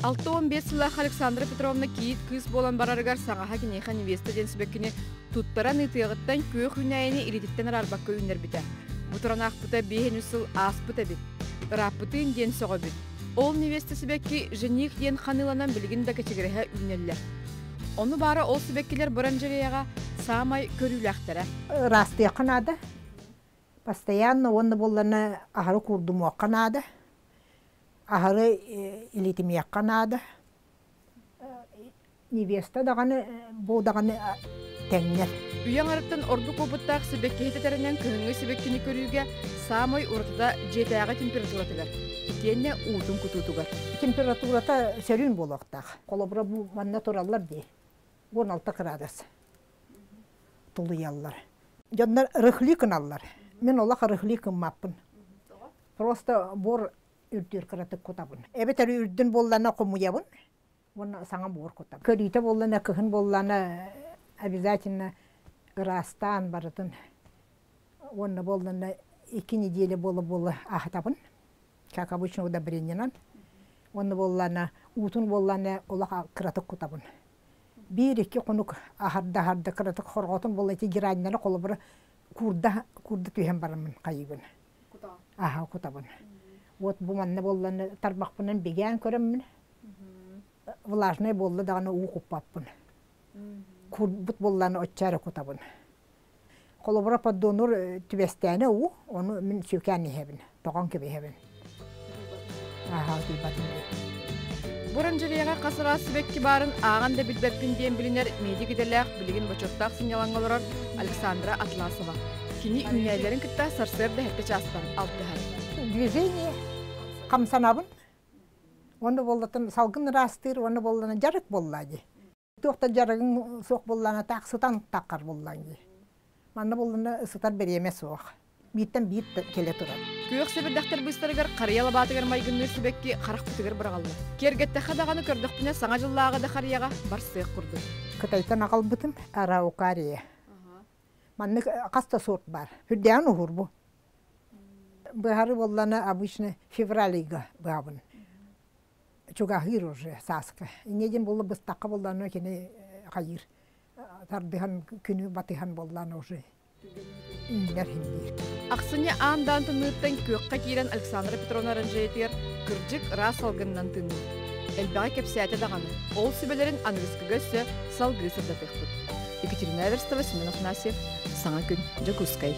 6-15 сылах Александра Петровна киит кыз болан барарыгар саңаха кинеха невеста ден сибэккини туттаран ытыгыттан көөх үнайыны ирититтен арарбакка үннер бите. Бутуранах бута бейхен усыл ас бута бит. Раппытын ден соға бит. Ол невеста сибэкки жених ден ханыланан билигин да кечегереха үннеллер. Оны бары ол сибэккилер буранжырыяга самай көрүләхтәре. Расты канада. Постоянно он боллана ахары курдуму канада. Ахары илитими канада. Невеста даганы бу даганы теңнер. Уяң арыттан орду кобуттақ сибэкки хететерінен Кыһыҥҥы сибэккини көрүүгө самай уртада жетээга температуратыгар. Икенне уутун кутутугар. Температурата сөрүн болоқтақ. Колобра бу манна тураллар дей. 16 градус. Тулуяллар. Жондар рыхли кыналлар. Мен олақ рыхли кыммаппын. Просто бор үрдүр кыратык кутабын. Эбетер үрдүн боллана комуябын. Оны саңа бор кутабын. Көрүйте боллана, кыһын боллана обязательно Растан барытын. Оны боллана 2 неделя болы ахтабын. Как обычно удобрениянан. Оны боллана утун боллана олақ кыратык кутабын. Bir-iki konuk ahadda kıratık horgotun bollayti giranlara kolubura kurda tühem barımın kayıbın. Aha kutabın. Ot bu manna bollanı tarbaqpının begen körümün. Vlajnay bolla dağına uğu kuppapın. Kurbut bollanı otçarı kutabın. Kolubura paddonur tübestene uğu, onu min sökeni hebin. Toğan gibi hebin. Aha tübatın. Буранжырыяга касыра сибэкки барын ағанда билбеппин диен билинер меди гиделек билигин бочоттақ синялаңголорор Александра Атласова. Кини үнәйлерин кытта сарсырда хетте частан алтыхар. Движение камсанабын. Оны боллатын салгын растыр, оны боллана жарык боллады. Тоқта жарыгын соқ боллана тақ сытан таққар болланды. Манна боллана ысытар береме соқ. Биттен бит келе турат. Күйөк себердактер быстырыгар карыяла батыгар майгынны сибэкки карак бутыгар баралла. Кергетте хадаганы көрдөхпүнө саңа жыллаага да карыяга бар сыйык курду. Кытайтан акал бутым араукария. Манны каста сорт бар. Хүддян ухурбу. Бахары боллана обычно февралига бабын. Чугахир уже саска. Неден болла быстакка боллана кене хайыр. Тардыхан күнү батыхан боллана уже. Ақсыне аандан тынныттан көкқа кейрен Александра Петровна ранжаетер кыржык рас алгыннан тынны. Элбаға кепсәті дағаны. Ол сүбелерін ангыскы көсі салғы сырда пекпіт. Екатерина Эверстова, Семенов Насев, Саңа күн, Джакускай.